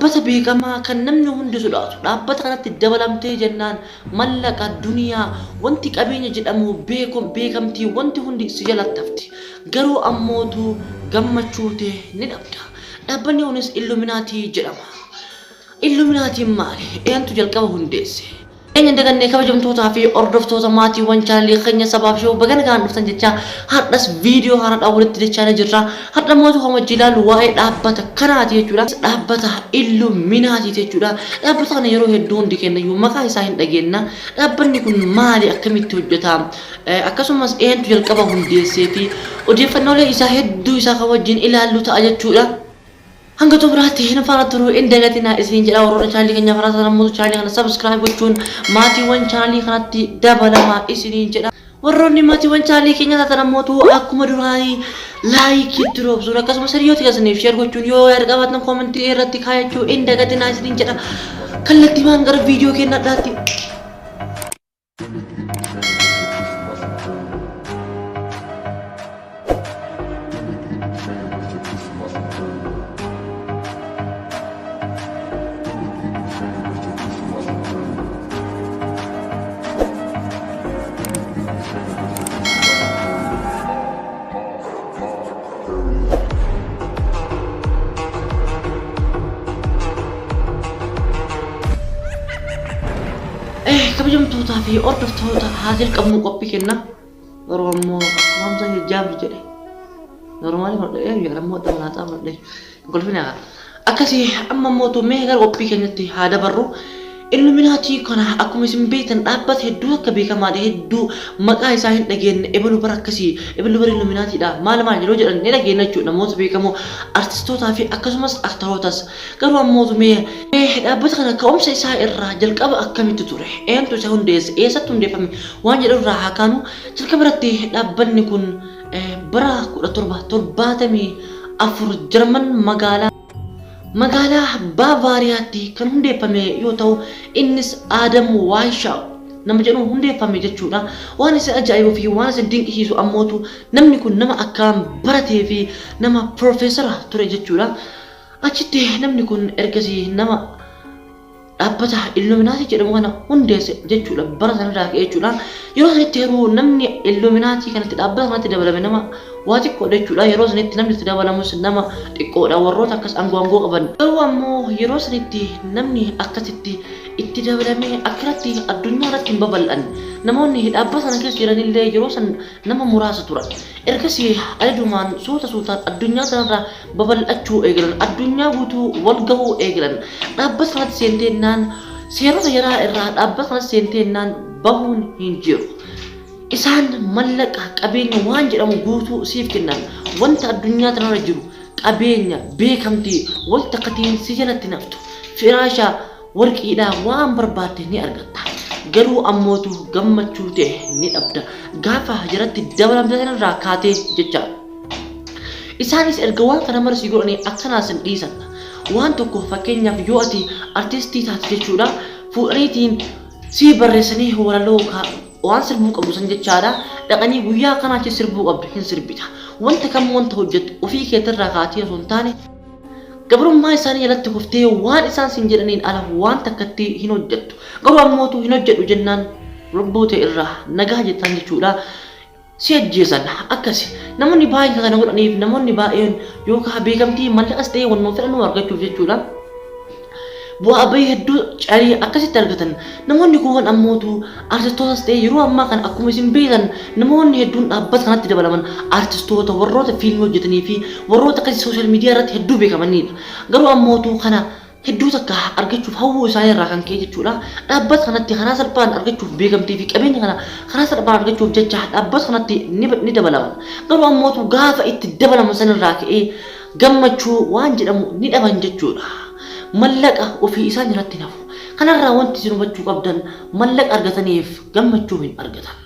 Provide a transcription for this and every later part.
dhaabbata beekamaa kan namni hundi sodaatu dhaabbata kanatti dabalamtee jennaan mallaqa duniyaa wanti qabeenya jedhamu beekamtii wanti hundi si jalatti hafti garuu ammootu gammachuute ni dhabda dhaabbanni kunis Illuminaatii jedhama. Illuminaatiin maali? Eenyutu jalqaba hundeesse? Eenyu daganne kabajamtootaa fi hordoftoota maatiiwwan chaanalii keenya sabaaf shoo bagana gaan dhuftan jecha har'as viidiyoo haaraa walitti dachaa jirra. Har'a mootu hamajji ilaalu waa'ee dhaabbata kanaati jechuudha. Dhaabbata Illuminaatii jechuudha. Dhaabbata kana yeroo hedduu hundi kennayyuu maqaa isaa hin dhageenna. Dhaabbanni kun maali? Akkamitti hojjeta? Akkasumas eenyutu jalqaba hundeessee fi odeeffannoolee isaa hedduu isaa kan wajjin ilaallu ta'a jechuudha. Hanga tu berarti hin faana turu indagatina isin jedha warra channel keenya faana namoota channel kana subscribe gochuun maatiiwwan channel kanatti dabalama isin jedha warroonni maatiiwwan channel keenya taatan namoota akkuma duraanii like drop suuraa akkasumas hiriyoota keessaniif share gochuun yoo yaada qabaatan comment irratti kaayachuu indagatina isin jedha kallattii maan gara viidiyoo keenya dhaatti. kabajamtootaa fi hordoftoota haadil qabnu qophii kenna yeroo ammoo akkuma jaabi jedhe normaali fudhadhee yaadammoo dhalaataa fudhadhee golfina akkasii amma mootu mee gara qophii keenyatti haa dabarru. Illuminaatii kana akkuma isin beektan dhaabbata hedduu akka beekamaadha hedduu maqaa isaa hin dhageenye ebalu bara akkasii ebalu bara Illuminaatiidha maal yeroo jedhan ni dhageenya jechuudha namoota beekamoo artistootaa fi akkasumas aktarootas garuu ammootu mee dhaabbata kana ka'umsa isaa irraa jalqaba akkamitti ture eenyutu isa hundeesse eessatti hundeeffame waan jedhu irraa haa kaanu jalqaba irratti dhaabbanni kun bara 1774 Jarman magaalaa Baavaariyaatti kan hundeeffame yoo ta'u innis Adam Weishaupt nama jedhu hundeeffame jechuudha. Waan isa ajaa'ibuu fi waan isa dinqisiisu ammootu namni kun nama akkaan baratee fi nama profeesara ture jechuudha. Achitti namni kun ergasii nama dhaabbata Illuminaatii jedhamu kana hundeesse jechuudha bara sanarraa ka'ee jechuudha. Yeroo sanitti yeroo namni Illuminaatii kanatti dhaabbata kanatti dabalame nama waa xiqqoodha jechuudha. Yeroo sanitti namni itti dabalamus nama xiqqoodha warroota akkas aangoo qaban. Garuu ammoo yeroo sanitti namni akkasitti itti dabalame akkiratti addunyaa irratti hin babal'an. Namoonni dhaabbata sana keessa jiranillee yeroo san nama muraasa turan. Ergasii adumaan suutaan addunyaa sanarraa babal'achuu eegalan. Addunyaa guutuu wal gahuu eegalan. Dhaabbata sanatti seenteenaan seerota yaraa irraa dhaabbata sanatti seenteenaan bahuun hin jiru. Isaan mallaqa qabeenya waan jedhamu guutuu siif kennan wanta addunyaa tanarra jiru qabeenya beekamtii wanta katiin si jalatti naftu firaasha warqiidhaa waan barbaadde ni argatta garuu ammootu gammachuu ta'e ni dhabda gaafa jalatti dabalamte sanarraa kaatee jechaadha. Isaanis erga waan kana marsii godhanii akkanaas hin dhiisan waan tokko fakkeenyaaf yoo ati artistii taate jechuudha fuudhaniitiin si barreessanii walaloo waan sirbuu qabu san jechaadha dhaqanii guyyaa kanaachi sirbuu qabdu hin sirbita wanta kam wanta hojjettu ofii keetirraa kaatee osoo hin taane gabrummaa isaanii jalatti kuftee waan isaan sin jedhaniin ala waan takkatti hin hojjettu garuu ammootu hin hojjedhu jennaan lubbuute irraa nagaa jettan jechuudha si ajjeesan akkasi namoonni baay'een kana godhaniif namoonni baay'een yookaan beekamtii mallaqas ta'ee wannoo fedhannoo argachuuf jechuudha. Bu'aa bahii hedduu carii akkasitti argatan namoonni kuuwwan ammootu artistootas ta'ee yeroo ammaa kana akkuma isin beektan namoonni hedduun dhaabbata kanatti dabalaman artistoota warroota fiilmii hojjetanii fi warroota akkasii sooshaal miidiyaa irratti hedduu beekamanidha. Garuu ammootu kana hedduu takka argachuuf hawwuu isaanii irraa kan ka'e jechuudha. Dhaabbata kanatti karaa salphaan argachuuf beekamtii fi qabeenya kana karaa salphaan argachuuf jecha dhaabbata kanatti ni dabalaman. Garuu ammootu gaafa itti dabalaman sanirraa ka'ee gammachuu waan jedhamu ni dhaban jechuudha. Mallaqa ofii isaan irratti nafu kanarraa wanti isin hubachuu qabdan mallaqa argataniif gammachuu hin argatan.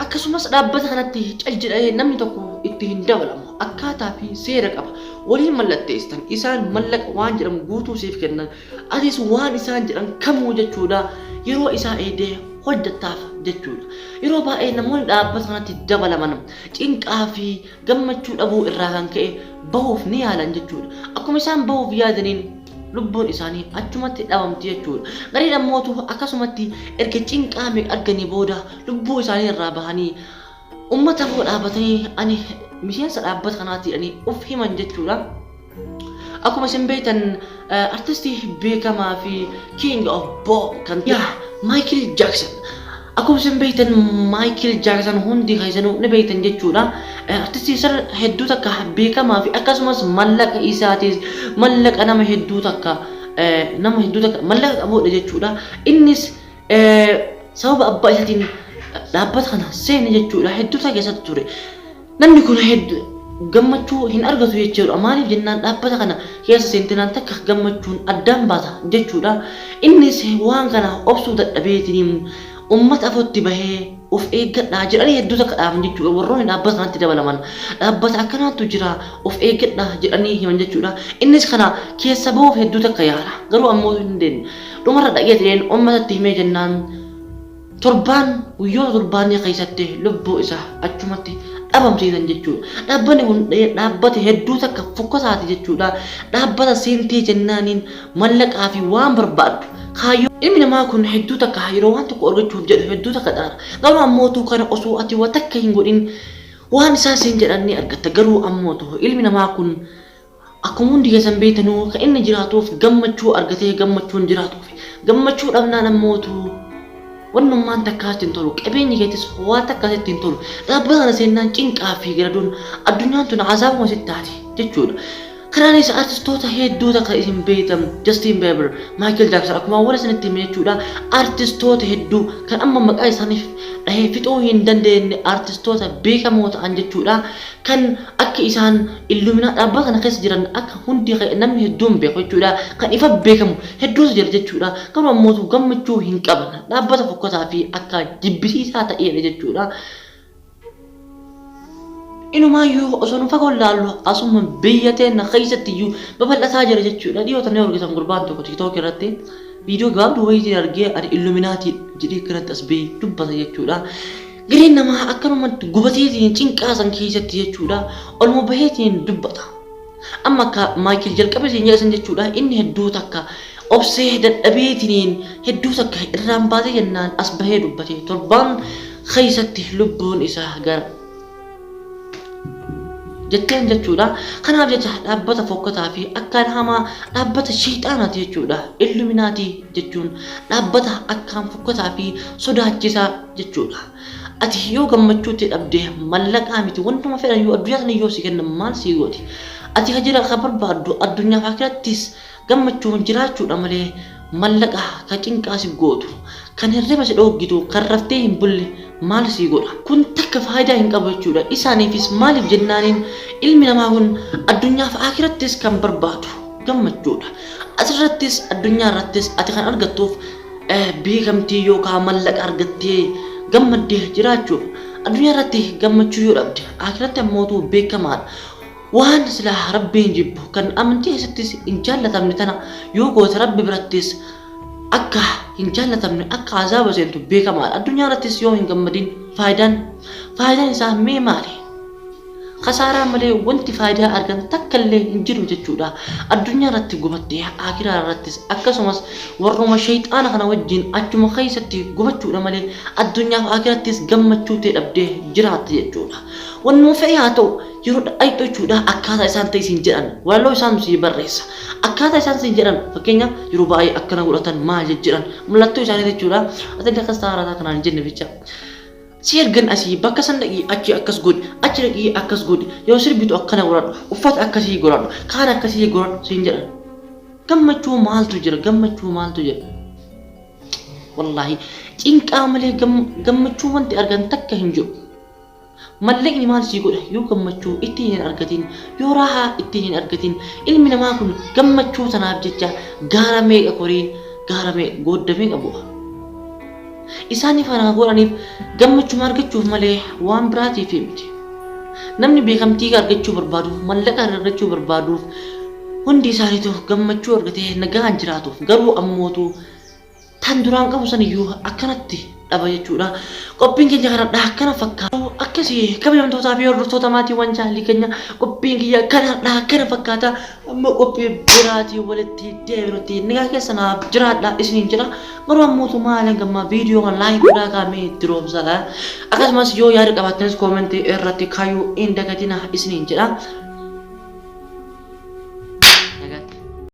Akkasumas dhaabbata kanatti cal jedhee namni tokko itti hin dabalamu akkaataa fi seera qaba waliin mallatteessan isaan mallaqa waan jedhamu guutuu siif kennan atis waan isaan jedhan kamuu jechuudha yeroo isaa eedee hojjettaaf jechuudha. Yeroo baay'ee namoonni dhaabbata kanatti dabalaman cinqaa fi gammachuu dhabuu irraa kan ka'e bahuuf ni yaalan jechuudha. Akkuma isaan bahuuf yaadaniin lubbuun isaanii achumatti dhabamti jechuudha. Garii namoota akkasumatti erga cinqaa arganii booda lubbuu isaanii irraa bahanii ummata boo dhaabatanii ani miseensa dhaabbata kanaatti jedhanii of himan jechuudha. Akkuma isin beektan artistii beekamaa fi king of pop kan ta'e Michael Jackson. Akkuma isin beektan Michael Jackson hundi keessanuu ni beektan jechuudha. Artistii sana hedduu takka beekamaa fi akkasumas mallaqa isaatis mallaqa nama hedduu takka mallaqa qabuudha jechuudha. Innis sababa abbaa isaatiin dhaabbata kana seene jechuudha. Hedduu takka keessatti ture. Namni kun hedduu gammachuu hin argatu jechuudha. Maaliif jennaan dhaabbata kana keessa seentinaan takka gammachuun addaan baata jechuudha. Innis waan kana obsuu dadhabeetiin ummata afootti bahee of eeggadhaa jedhanii hedduu takka dhaaban jechuudha. Warroonni dhaabbata kanatti dabalaman dhaabbata akkanaatu jira of eeggadhaa jedhanii himan jechuudha. Innis kana keessa bahuuf hedduu takka yaala. Garuu ammoo hin dandeenye. Dhumarra dhaqeetiin ummatatti himee jennaan guyyoota torbaanii keessatti lubbuu isaa achumatti dhabamsiisan jechuudha. Dhaabbanni kun dhaabbata hedduu takka fokkosaati jechuudha. Dhaabbata seentee jennaaniin mallaqaa fi waan barbaaddu kaayyoo ilmi namaa kun hedduu takka yeroo waan tokko argachuuf jedhu hedduu takka dhaara. Garuu ammootu kana osoo ati waan takka hin godhin waan isaa siin jedhan ni argatta. Garuu ammootu ilmi namaa kun akkuma hundi keessan beektanuu kan inni jiraatuuf gammachuu argatee gammachuun jiraatuuf gammachuu dhabnaan ammootu wannummaan takkaas hin tolu qabeenyi keetis waan takkaas hin tolu dhaabbata kana seennaan cinqaa fi garaduun addunyaan tun azaabuma sitti taati jechuudha. Kanaanis artistoota hedduu takka isin beektan Justin Bieber, Michael Jackson akkuma wal isinitti hime jechuudha. Artistoota hedduu kan amma maqaa isaaniif dhahee fixuu hin dandeenye artistoota beekamoo ta'an jechuudha. Kan akka isaan illuminaa dhaabbata kana keessa jiran akka hundi namni hedduun beeku jechuudha. Kan ifa beekamu hedduutu jira jechuudha. Garuu ammoo gammachuu hin qaban dhaabbata fokkotaa fi akka jibbisiisaa ta'edha jechuudha. Inumaayyuu osoo nu fagoo laallu asuma biyya teenya keessatti iyyuu babal'ataa jira jechuudha. Dhiyoota ni argitan gurbaan tokko TikTok irratti viidiyoo gabaabduu wayiitiin argee ani illuminaatii jedhee kanatti as bahee dubbata jechuudha. Gariin namaa akkanumatti gubateetiin cinqaasan keessatti jechuudha. Olma baheetiin dubbata. Amma akka Michael jalqabeetiin jedhan jechuudha. Inni hedduu takka obsee dadhabeetiin hedduu takka irraan baatee jennaan as bahee dubbate torbaan keessatti lubbuun isaa gara jetteen jechuudha. Kanaaf jecha dhaabbata fokkotaa fi akkaan hamaa dhaabbata shayxaanaati jechuudha. Illuminaatii jechuun dhaabbata akkaan fokkotaa fi sodaachisaa jechuudha. Ati yoo gammachuutti dhabdee mallaqaa miti wantuma fedhan yoo addunyaa sana yoo si kennan maal si gooti? Ati hajira ka barbaaddu addunyaa fakkirattis gammachuun jiraachuudha malee mallaqa ka cinqaa si gootu kan hirriba si dhooggitu kan raftee hin bulle maal si godha? Kun takka faayidaa hin qabu jechuudha. Isaaniifis maaliif jennaaniin ilmi namaa kun addunyaa fi akhirattis kan barbaadu gammachuudha. Asirrattis addunyaa irrattis ati kan argattuuf beekamtii yookaan mallaqa argattee gammaddee jiraachuuf addunyaa irratti gammachuu yoo dhabde akhiratti ammootu beekamaadha. Waan silaa rabbiin jibbu kan amantii keessattis hin jaallatamne tana yoo goote rabbi birattis akka hin jaallatamne akka azaaba seentu beekamaadha. Addunyaa irrattis yoo hin gammadin faayidaan isaa mee maali? Khasaaraa malee wanti faayidaa argan takka illee hin jiru jechuudha. Addunyaa irratti gubattee akhiraa irrattis akkasumas warruma shayxaana kana wajjin achuma keessatti gubachuudha malee addunyaa fi akhirattis gammachuu ta'e dhabdee jiraatte jechuudha. Wannuma fe'ee haa ta'u yeroo dhayxu jechuudha akkaataa isaan ta'e siin jedhan waloo isaan si barreessa. Akkaataa isaan siin jedhan fakkeenya yeroo baay'ee akkana godhatan maal jedhan mallattoo isaanii jechuudha. Ati akkas taarataa kanaan jenne bicha. Si ergan asii bakka san dhaqii achi akkas godhi achi dhaqii akkas godhi yoo sirbitu akkana godhadhu uffata akkasii godhadhu kaan akkasii godhadhu siin jedhan. Gammachuu maaltu jira? Gammachuu maaltu jira? Wallaahi cinqaa malee gammachuu wanti argan takka hin jiru. Mallaqni maal si godha yoo gammachuu ittiin hin argatin yoo raahaa ittiin hin argatin ilmi namaa kun gammachuu sanaaf jecha gaara meeqa korii gaara meeqa gooddamee qabu. Isaaniif kana godhaniif gammachuu argachuuf malee waan biraatiif miti. Namni beekamtii argachuu barbaadu mallaqa argachuu barbaaduuf hundi isaaniitu gammachuu argatee nagaan jiraatuuf garuu ammootu tan duraan qabu san iyyuu akkanatti dhaba jechuudha. Qophiin keenya kanadhaa akkana fakkaata. Akkasii kabajamtootaa fi hordoftoota maatiiwwan chaalii keenya qophiin keenya kanadhaa akkana fakkaata. Amma qophii biraatii walitti deebinutti nagaa keessanaaf jiraadhaa isiniin jedha. Garuu ammoo maalan gamma viidiyoo kan laayik godhaa kaamee itti roobsadha. Akkasumas yoo yaada qabaattanis koomentii irratti kaayuu hin dagatina isiniin jedha.